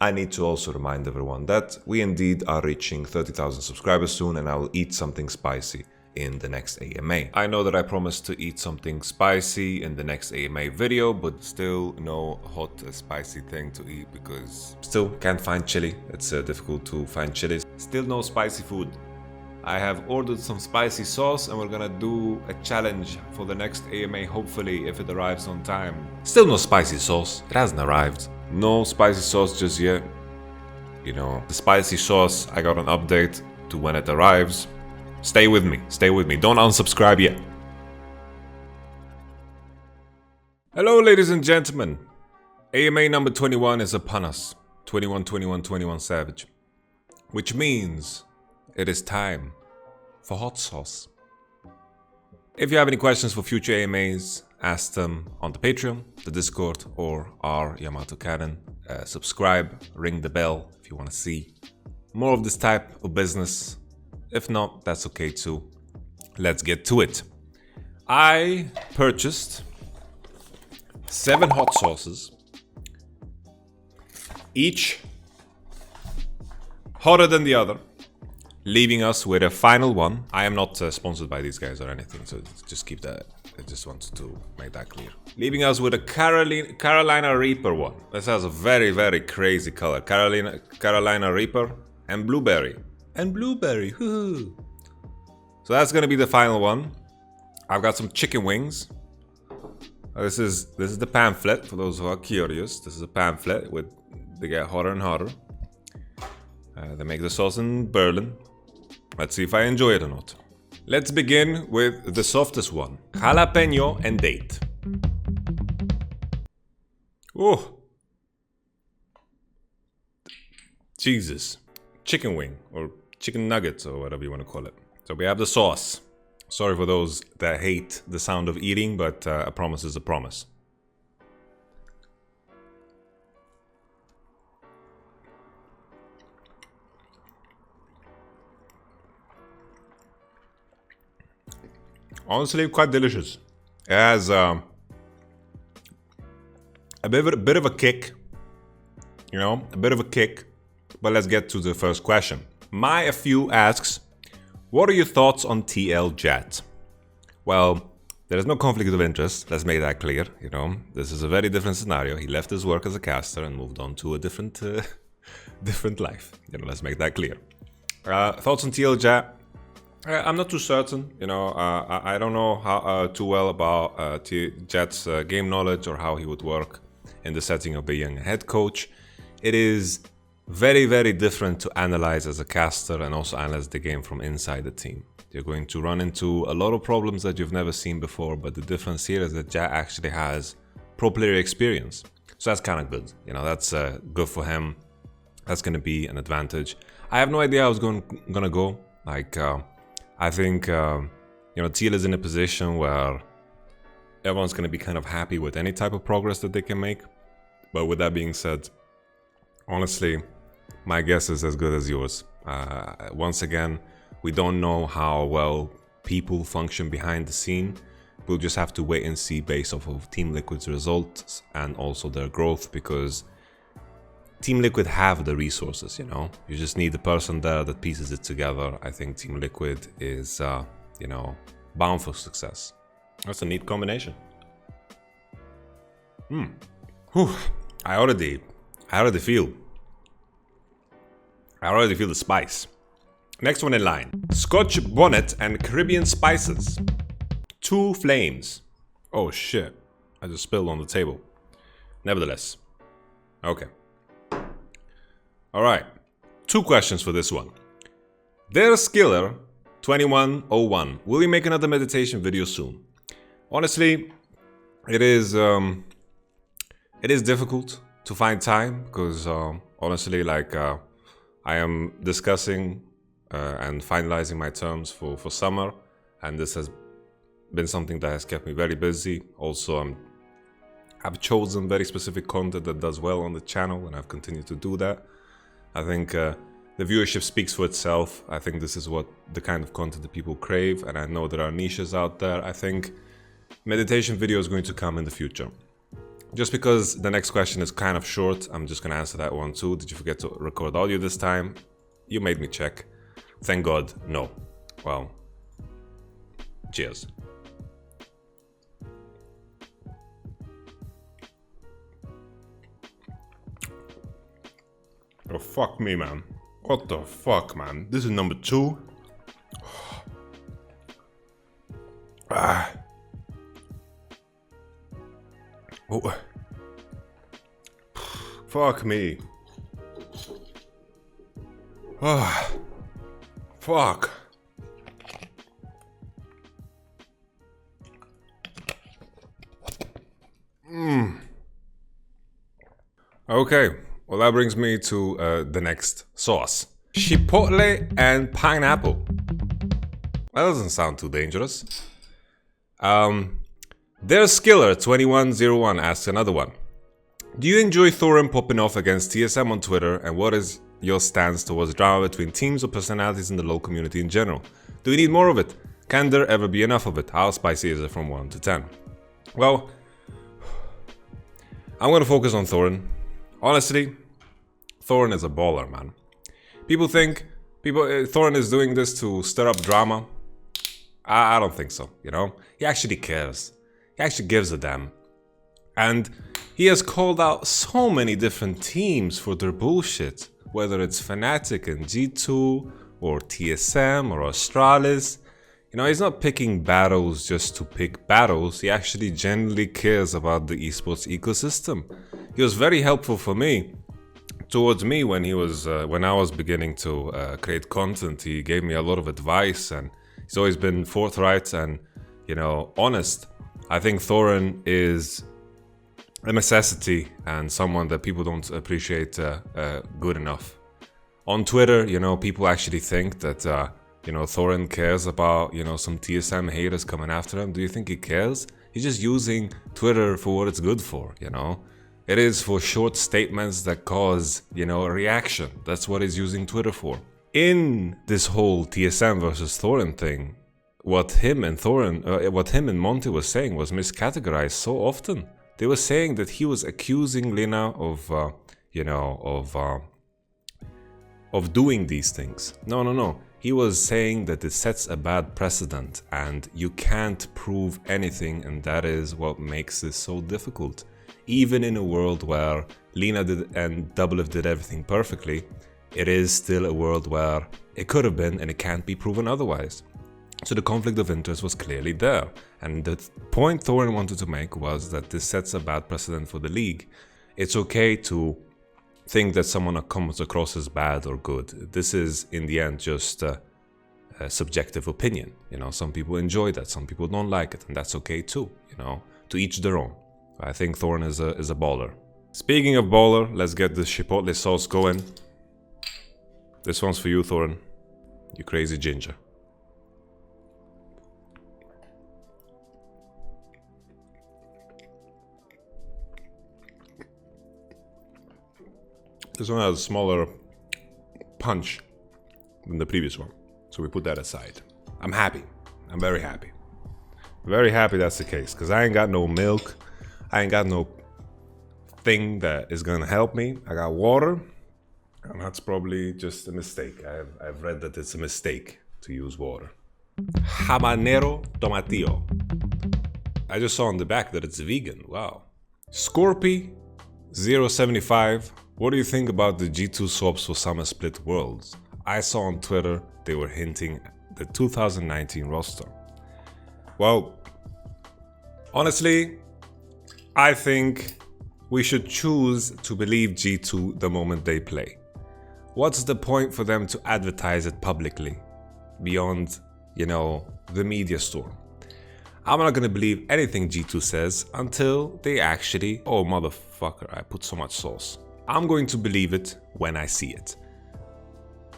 I need to also remind everyone that we indeed are reaching 30,000 subscribers soon, and I will eat something spicy in the next AMA. I know that I promised to eat something spicy in the next AMA video, but still no hot spicy thing to eat because still can't find chili. It's difficult to find chilies. Still no spicy food. I have ordered some spicy sauce and we're gonna do a challenge for the next AMA, hopefully, if it arrives on time. Still no spicy sauce. It hasn't arrived. No spicy sauce just yet. You know, the spicy sauce, I got an update to when it arrives. Stay with me, don't unsubscribe yet. Hello ladies and gentlemen. AMA number 21 is upon us. 21 Savage. Which means it is time for hot sauce. If you have any questions for future AMAs, ask them on the Patreon, the Discord, or our YamatoCannon. Subscribe, ring the bell if you want to see more of this type of business. If not, that's okay too. Let's get to it. I purchased 7 hot sauces, each hotter than the other, leaving us with a final one. I am not sponsored by these guys or anything, so just keep that. I just wanted to make that clear. Leaving us with a Carolina Reaper one. This has a very, very crazy color. Carolina Reaper and blueberry. Woohoo! So that's gonna be the final one. I've got some chicken wings. This is the pamphlet for those who are curious. This is a pamphlet they get hotter and hotter. They make the sauce in Berlin. Let's see if I enjoy it or not. Let's begin with the softest one. Jalapeño and Date. Oh, Jesus. Chicken wing or chicken nuggets or whatever you want to call it. So we have the sauce. Sorry for those that hate the sound of eating, but a promise is a promise. Honestly, quite delicious. It has a bit of a kick, you know, a bit of a kick. But let's get to the first question. My-a-few asks, what are your thoughts on TL Jatt? Well, there is no conflict of interest. Let's make that clear. You know, this is a very different scenario. He left his work as a caster and moved on to a different life. You know, let's make that clear. Thoughts on TL Jatt? I'm not too certain. You know, I don't know how too well about TL Jatt's game knowledge or how he would work in the setting of being a head coach. It is very, very different to analyze as a caster and also analyze the game from inside the team. You're going to run into a lot of problems that you've never seen before, but the difference here is that Jatt actually has pro player experience. So that's kind of good. You know, that's good for him. That's going to be an advantage. I have no idea how it's going to go. Like, I think, you know, TL is in a position where everyone's going to be kind of happy with any type of progress that they can make. But with that being said, honestly, my guess is as good as yours. Once again, we don't know how well people function behind the scene. We'll just have to wait and see based off of Team Liquid's results and also their growth, because Team Liquid have the resources, you know. You just need the person there that pieces it together. I think Team Liquid is, you know, bound for success. That's a neat combination. Whew. I already feel the spice. Next one in line. Scotch, Bonnet and Caribbean spices. 2 flames. Oh shit. I just spilled on the table. Nevertheless. Okay. Alright. 2 questions for this one. Their Skiller 2101. Will we make another meditation video soon? Honestly, it is difficult to find time because honestly, like, I am discussing and finalizing my terms for summer, and this has been something that has kept me very busy. Also, I've chosen very specific content that does well on the channel, and I've continued to do that. I think the viewership speaks for itself. I think this is what the kind of content that people crave, and I know there are niches out there. I think meditation video is going to come in the future. Just because the next question is kind of short, I'm just gonna answer that one too. Did you forget to record audio this time? You made me check. Thank God, no. Well, cheers. Oh, fuck me, man. What the fuck, man? This is number 2. Oh. Fuck me. Fuck. Okay, well that brings me to the next sauce. Chipotle and pineapple. That doesn't sound too dangerous. There's Skiller2101 asks another one. Do you enjoy Thorin popping off against TSM on Twitter, and what is your stance towards drama between teams or personalities in the LoL community in general? Do we need more of it? Can there ever be enough of it? How spicy is it from 1 to 10? Well, I'm gonna focus on Thorin. Honestly, Thorin is a baller, man. People think Thorin is doing this to stir up drama. I don't think so, you know? He actually cares. He actually gives a damn. And he has called out so many different teams for their bullshit. Whether it's Fnatic and G2, or TSM, or Astralis. You know, he's not picking battles just to pick battles. He actually genuinely cares about the esports ecosystem. He was very helpful for me. Towards me when he was when I was beginning to create content. He gave me a lot of advice, and he's always been forthright and, you know, honest. I think Thorin is a necessity and someone that people don't appreciate good enough. On Twitter, you know, people actually think that you know, Thorin cares about, you know, some TSM haters coming after him. Do you think he cares? He's just using Twitter for what it's good for, you know? It is for short statements that cause, you know, a reaction. That's what he's using Twitter for. In this whole TSM versus Thorin thing, what him and Monty was saying was miscategorized so often. They were saying that he was accusing Lina of, you know, of doing these things. No. He was saying that it sets a bad precedent and you can't prove anything, and that is what makes this so difficult. Even in a world where Lina did and Doublelift did everything perfectly, it is still a world where it could have been and it can't be proven otherwise. So the conflict of interest was clearly there. And the point Thorin wanted to make was that this sets a bad precedent for the league. It's okay to think that someone comes across as bad or good. This is, in the end, just a subjective opinion. You know, some people enjoy that, some people don't like it, and that's okay too. You know, to each their own. I think Thorin is a baller. Speaking of baller, let's get this Chipotle sauce going. This one's for you, Thorin. You crazy ginger. This one has a smaller punch than the previous one, so we put that aside. I'm happy. I'm very happy. Very happy that's the case, because I ain't got no milk. I ain't got no thing that is gonna help me. I got water, and that's probably just a mistake. I've read that it's a mistake to use water. Habanero Tomatillo. I just saw on the back that it's vegan. Wow. Scorpy075. What do you think about the G2 swaps for Summer Split Worlds? I saw on Twitter they were hinting at the 2019 roster. Well, honestly, I think we should choose to believe G2 the moment they play. What's the point for them to advertise it publicly beyond, you know, the media storm? I'm not gonna believe anything G2 says until they actually... Oh, motherfucker, I put so much sauce. I'm going to believe it when I see it.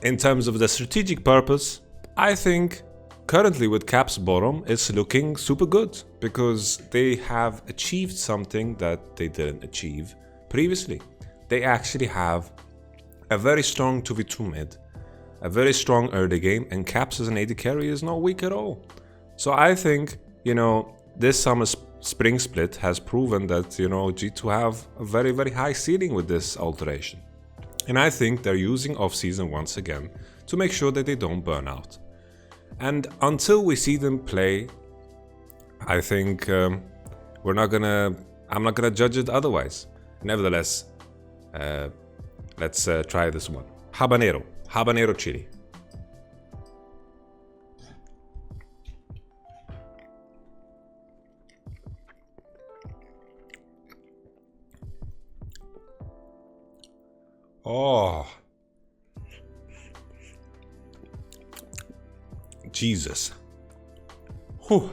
In terms of the strategic purpose, I think currently with Cap's bottom, it's looking super good because they have achieved something that they didn't achieve previously. They actually have a very strong 2v2 mid, a very strong early game, and Caps as an AD carry is not weak at all. So I think, you know, this Summer spring split has proven that, you know, G2 have a very, very high ceiling with this alteration. And I think they're using off-season once again to make sure that they don't burn out. And until we see them play, I think I'm not gonna judge it otherwise. Nevertheless, let's try this one. Habanero chili. Oh, Jesus. Whew.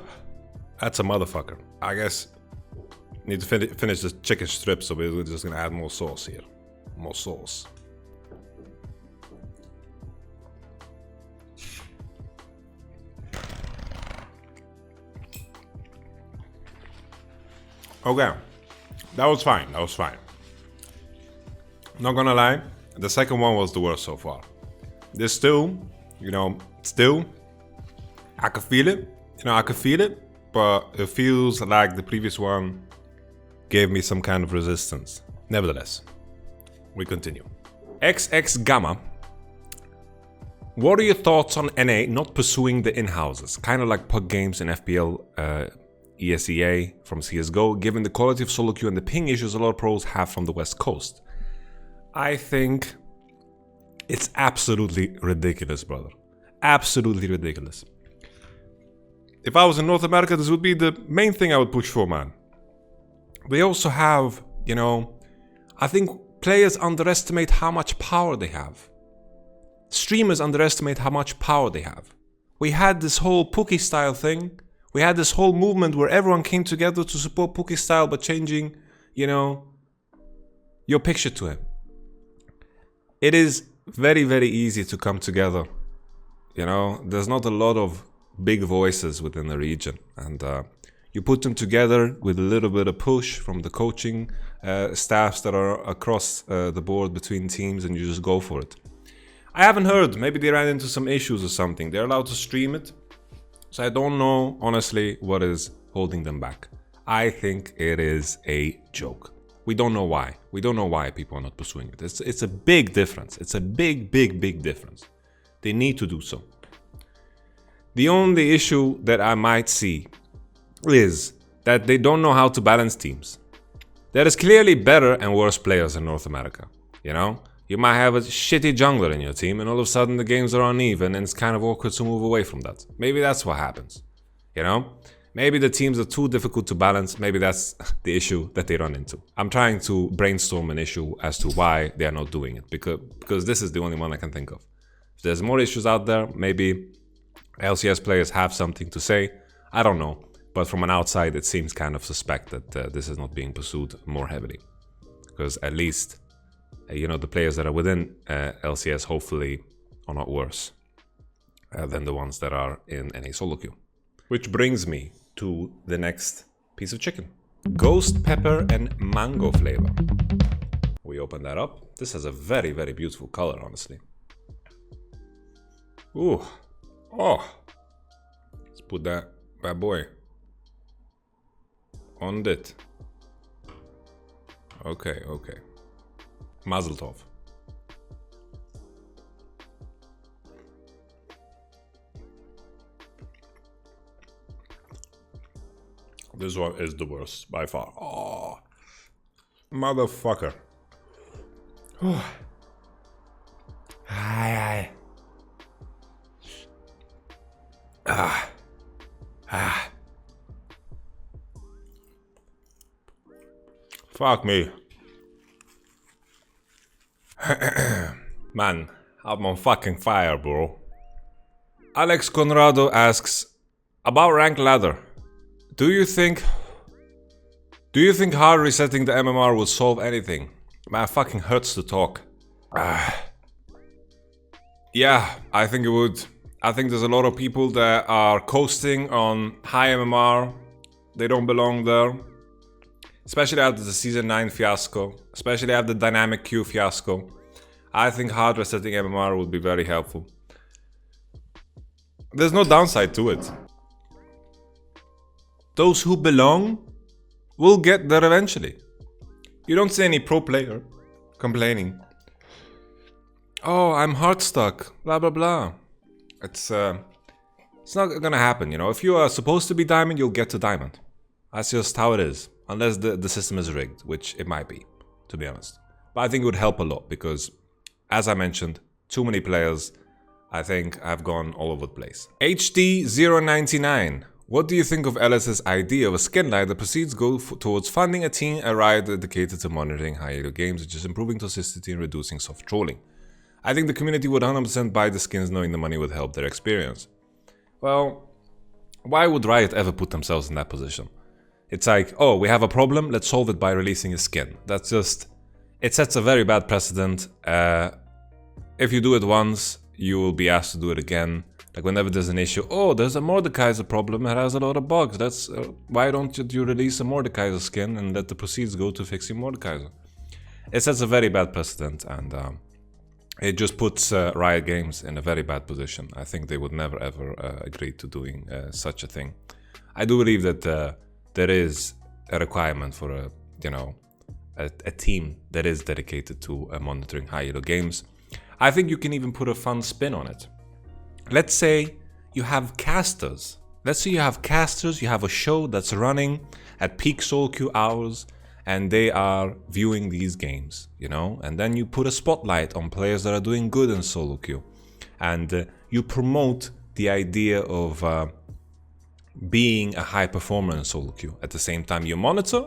That's a motherfucker. I guess need to finish the chicken strips, so we're just gonna add more sauce here. More sauce. Okay, that was fine. Not gonna lie, the second one was the worst so far. This still, I can feel it, but it feels like the previous one gave me some kind of resistance. Nevertheless, we continue. XX Gamma, what are your thoughts on NA not pursuing the in-houses? Kind of like puck games in FPL, ESEA from CSGO, given the quality of solo queue and the ping issues a lot of pros have from the West Coast. I think it's absolutely ridiculous, brother. Absolutely ridiculous. If I was in North America, this would be the main thing I would push for, man. They also have, I think players underestimate how much power they have. Streamers underestimate how much power they have. We had this whole Pookie style thing. We had this whole movement where everyone came together to support Pookie style by changing, your picture to him. It is very, very easy to come together. There's not a lot of big voices within the region, and you put them together with a little bit of push from the coaching staffs that are across the board between teams, and you just go for it. I haven't heard, maybe they ran into some issues or something. They're allowed to stream it, so I don't know honestly what is holding them back. I think it is a joke. We don't know why. We don't know why people are not pursuing it. It's a big difference. It's a big difference. They need to do so. The only issue that I might see is that they don't know how to balance teams. There is clearly better and worse players in North America. You might have a shitty jungler in your team, and all of a sudden the games are uneven, and it's kind of awkward to move away from that. Maybe that's what happens. Maybe the teams are too difficult to balance. Maybe that's the issue that they run into. I'm trying to brainstorm an issue as to why they are not doing it, because this is the only one I can think of. If there's more issues out there, maybe LCS players have something to say. I don't know. But from an outside, it seems kind of suspect that this is not being pursued more heavily. Because at least, the players that are within LCS hopefully are not worse than the ones that are in any solo queue. Which brings me to the next piece of chicken. Ghost pepper and mango flavor. We open that up. This has a very, very beautiful color, honestly. Ooh. Oh. Let's put that bad boy on it. Okay. Mazel tov. This one is the worst by far. Oh, motherfucker. Oh. Aye. Fuck me. Man, I'm on fucking fire, bro. Alex Conrado asks about rank ladder. Do you think hard resetting the MMR will solve anything? Man, it fucking hurts to talk. Yeah, I think it would. I think there's a lot of people that are coasting on high MMR. They don't belong there. Especially after the Season 9 fiasco. Especially after the Dynamic Q fiasco. I think hard resetting MMR would be very helpful. There's no downside to it. Those who belong We'll get there eventually. You don't see any pro player complaining. Oh, I'm heart stuck, blah blah blah. It's not gonna happen, you know. If you are supposed to be diamond, you'll get to diamond. That's just how it is. Unless the system is rigged, which it might be, to be honest. But I think it would help a lot because, as I mentioned, too many players. I think I've gone all over the place. HD099. What do you think of Ellis's idea of a skinline that proceeds towards funding a team a riot dedicated to monitoring high-elo games, which is improving toxicity and reducing soft trolling? I think the community would 100% buy the skins knowing the money would help their experience. Well, why would Riot ever put themselves in that position? It's like, oh, we have a problem, let's solve it by releasing a skin. That's just... It sets a very bad precedent. If you do it once, you will be asked to do it again. Like whenever there's an issue, oh, there's a Mordekaiser problem, it has a lot of bugs. That's why don't you release a Mordekaiser skin and let the proceeds go to fixing Mordekaiser? It sets a very bad precedent, and it just puts Riot Games in a very bad position. I think they would never ever agree to doing such a thing. I do believe that there is a requirement for a team that is dedicated to monitoring high-elo games. I think you can even put a fun spin on it. Let's say you have casters. You have a show that's running at peak solo queue hours and they are viewing these games, you know? And then you put a spotlight on players that are doing good in solo queue. And you promote the idea of being a high performer in solo queue. At the same time you monitor,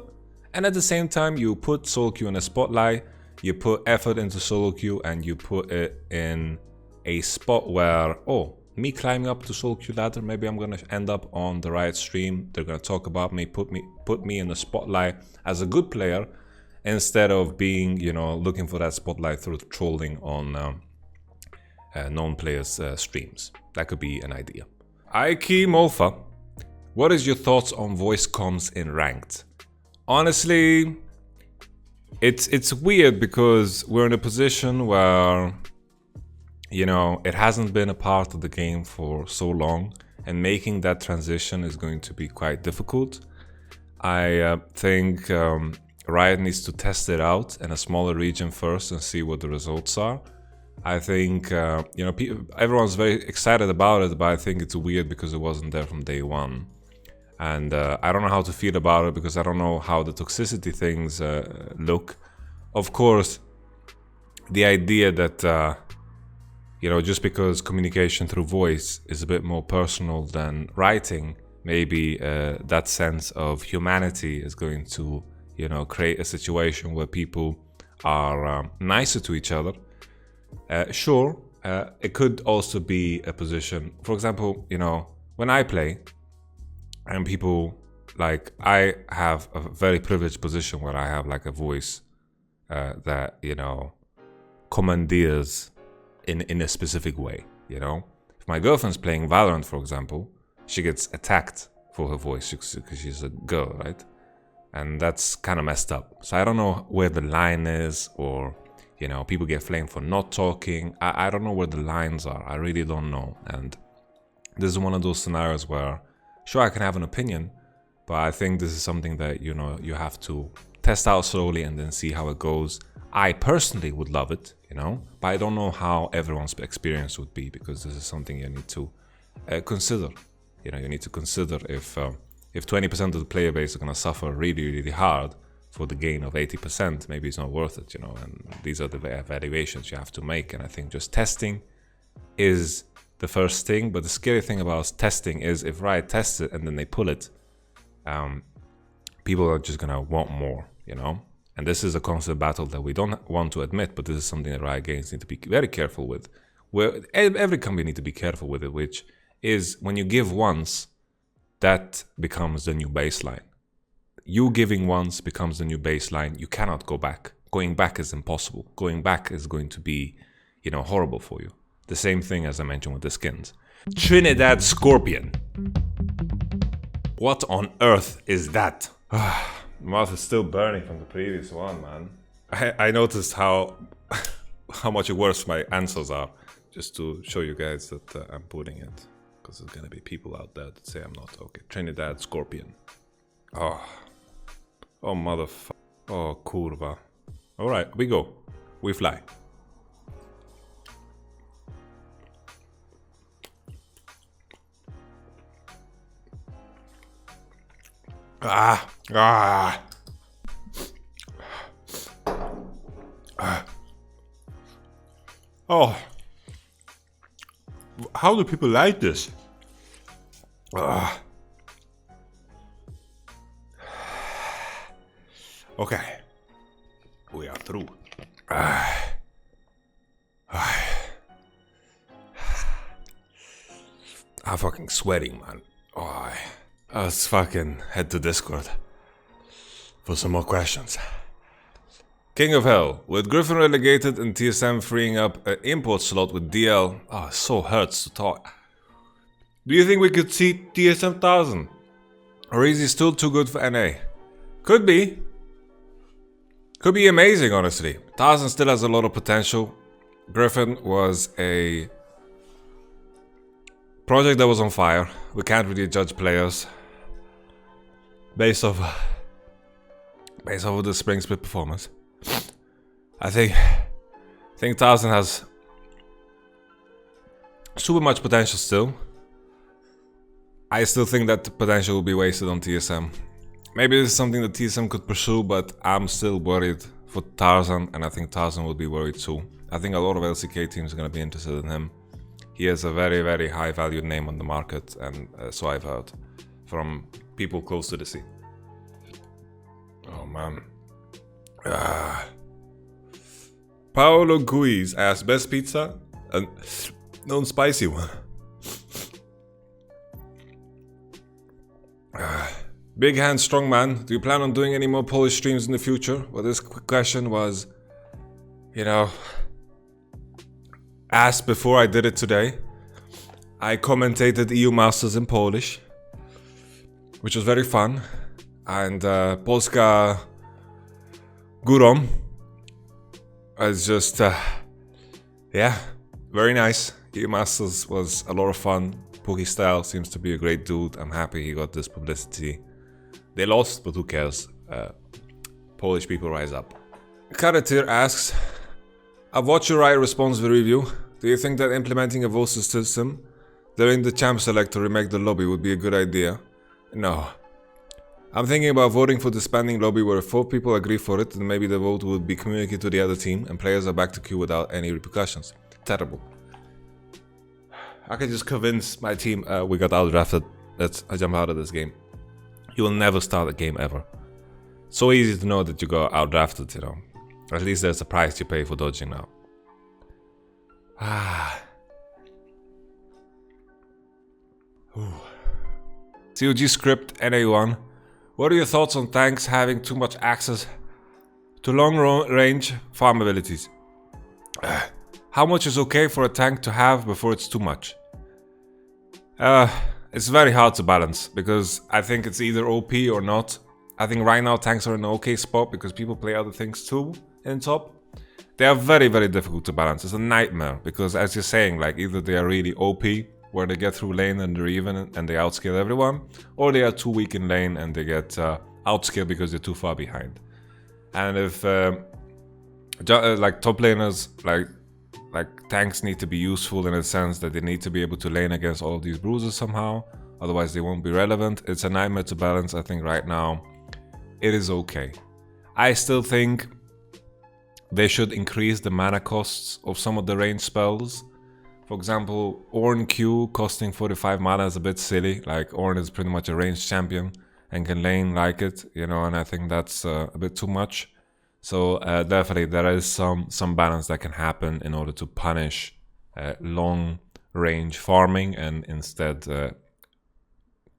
and at the same time you put solo queue in a spotlight, you put effort into solo queue, and you put it in a spot where, oh, me climbing up the solo queue ladder, maybe I'm gonna end up on the Riot stream. They're gonna talk about me, put me in the spotlight as a good player, instead of being, you know, looking for that spotlight through trolling on known players' streams. That could be an idea. Aiki Molfa, what is your thoughts on voice comms in ranked? Honestly, it's weird because we're in a position where, you know, it hasn't been a part of the game for so long, and making that transition is going to be quite difficult. I think Riot needs to test it out in a smaller region first and see what the results are. I think, you know, everyone's very excited about it, but I think it's weird because it wasn't there from day one. And I don't know how to feel about it because I don't know how the toxicity things look. Of course, the idea that, you know, just because communication through voice is a bit more personal than writing, maybe that sense of humanity is going to, you know, create a situation where people are nicer to each other. Sure, it could also be a position, for example, you know, when I play, and people, like, I have a very privileged position where I have like a voice that, you know, commandeers in a specific way, you know? If my girlfriend's playing Valorant, for example, she gets attacked for her voice because she's a girl, right? And that's kind of messed up. So I don't know where the line is, or, you know, people get flamed for not talking. I don't know where the lines are. I really don't know. And this is one of those scenarios where, sure, I can have an opinion, but I think this is something that, you know, you have to test out slowly and then see how it goes. I personally would love it, you know, but I don't know how everyone's experience would be, because this is something you need to consider. You know, you need to consider if 20% of the player base are going to suffer really, really hard for the gain of 80%, maybe it's not worth it, you know, and these are the evaluations you have to make. And I think just testing is the first thing, but the scary thing about testing is if Riot tests it and then they pull it, people are just gonna want more, you know? And this is a constant battle that we don't want to admit, but this is something that Riot Games need to be very careful with. Where every company need to be careful with it, which is when you give once, that becomes the new baseline. You giving once becomes the new baseline. You cannot go back. Going back is impossible. Going back is going to be, you know, horrible for you. The same thing as I mentioned with the skins. Trinidad Scorpion. What on earth is that? Mouth is still burning from the previous one, man. I noticed how much worse my answers are, just to show you guys that I'm putting it, because there's gonna be people out there that say I'm not okay. Trinidad Scorpion. Oh, Oh, motherfucker. Oh, kurwa. Alright, we go. We fly. Ah. Ah. Oh. How do people like this? Okay. We are through. I'm fucking sweating, man. Oh, I was fucking head to Discord for some more questions. King of Hell, with Griffin relegated and TSM freeing up an import slot with DL. Oh, it so hurts to talk. Do you think we could see TSM Tarzan? Or is he still too good for NA? Could be. Could be amazing, honestly. Tarzan still has a lot of potential. Griffin was a project that was on fire. We can't really judge players based off of the spring split performance. I think Tarzan has super much potential still. I still think that the potential will be wasted on TSM. Maybe this is something that TSM could pursue, but I'm still worried for Tarzan, and I think Tarzan will be worried too. I think a lot of LCK teams are going to be interested in him. He has a very, very high valued name on the market, and so I've heard from people close to the scene. Oh man. Paolo Guiz asked, best pizza? A non-spicy one. Big Hand Strong Man, do you plan on doing any more Polish streams in the future? Well, this question was, you know, asked before I did it today. I commentated EU Masters in Polish, which was very fun. And Polska gurom is just, yeah, very nice. EU Masters was a lot of fun. Pookie Style seems to be a great dude. I'm happy he got this publicity. They lost, but who cares? Polish people rise up. Karatir asks, I've watched your Riot response review. Do you think that implementing a vote system during the champ select to remake the lobby would be a good idea? No. I'm thinking about voting for disbanding lobby where if 4 people agree for it, then maybe the vote would be communicated to the other team and players are back to queue without any repercussions. Terrible. I can just convince my team we got outdrafted. I jump out of this game. You will never start a game ever. So easy to know that you got outdrafted, you know. At least there's a price you pay for dodging now. COG script NA1. What are your thoughts on tanks having too much access to long range farm abilities? How much is okay for a tank to have before it's too much? It's very hard to balance because I think it's either OP or not. I think right now tanks are in an okay spot because people play other things too in top. They are very, very difficult to balance. It's a nightmare because as you're saying, like either they are really OP where they get through lane and they're even and they outscale everyone, or they are too weak in lane and they get outscaled because they're too far behind. And if like top laners, like tanks need to be useful in a sense that they need to be able to lane against all of these bruisers somehow, otherwise they won't be relevant. It's a nightmare to balance. I think right now it is okay. I still think they should increase the mana costs of some of the range spells. For example, Ornn Q costing 45 mana is a bit silly. Like Ornn is pretty much a ranged champion and can lane like it, you know, and I think that's a bit too much. So definitely there is some balance that can happen in order to punish long range farming and instead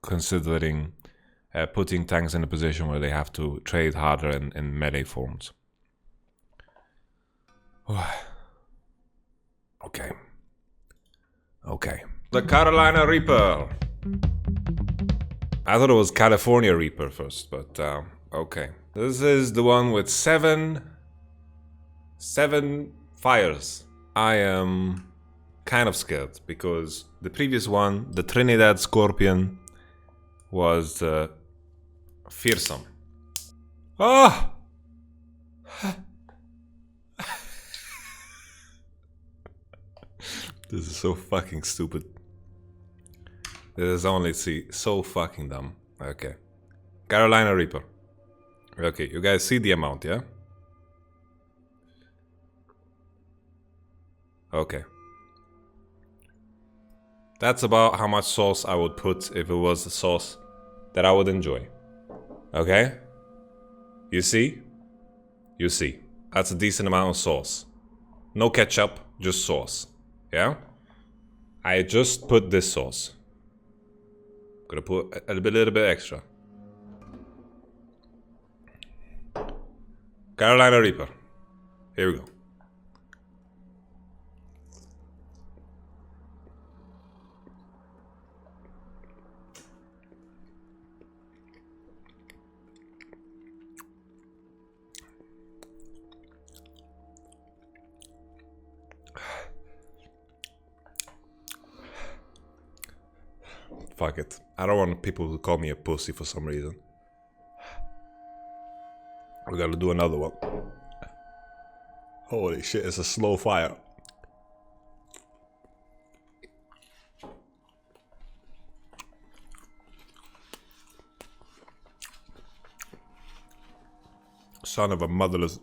considering putting tanks in a position where they have to trade harder in melee forms. Okay. The Carolina Reaper. I thought it was California Reaper first, but okay. This is the one with seven fires. I am kind of scared because the previous one, the Trinidad Scorpion, was fearsome. Oh! This is so fucking stupid. This is only so fucking dumb. Okay. Carolina Reaper. Okay, you guys see the amount, yeah? Okay. That's about how much sauce I would put if it was a sauce that I would enjoy. Okay? You see? You see. That's a decent amount of sauce. No ketchup, just sauce. Yeah? I just put this sauce. Gonna put a little bit extra. Carolina Reaper. Here we go. Fuck it. I don't want people to call me a pussy for some reason. We gotta do another one. Holy shit, it's a slow fire. Son of a motherless.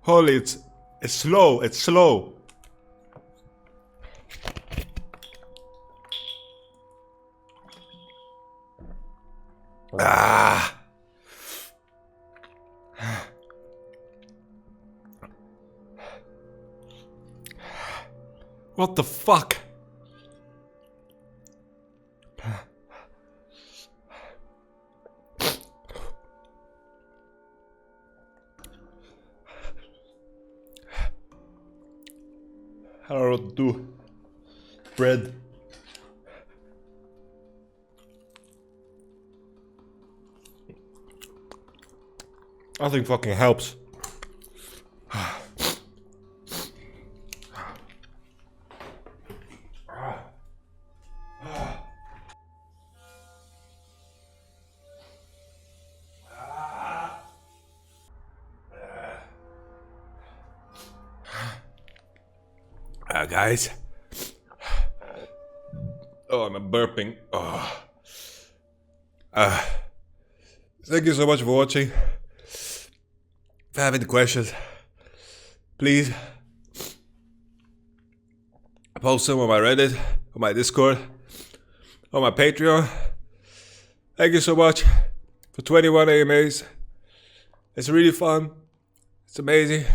Holy, it's slow, it's slow. Ah. What the fuck? I don't know what to do. Bread. Nothing fucking helps. Guys. Oh, I'm burping. Oh. Thank you so much for watching. If you have any questions, please post them on my Reddit, on my Discord, on my Patreon. Thank you so much for 21 AMAs. It's really fun. It's amazing.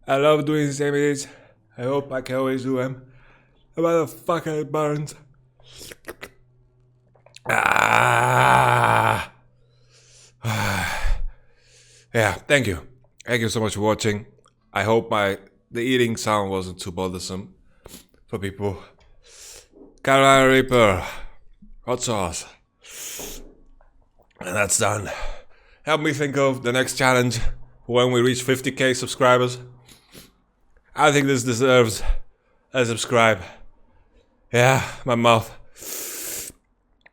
I love doing these AMAs. I hope I can always do them. Motherfucker, it burns. Yeah, thank you. Thank you so much for watching. I hope the eating sound wasn't too bothersome for people. Carolina Reaper, hot sauce. And that's done. Help me think of the next challenge when we reach 50k subscribers. I think this deserves a subscribe. Yeah, my mouth.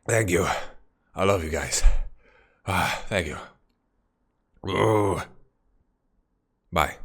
Thank you. I love you guys. Thank you. Ooh. Bye.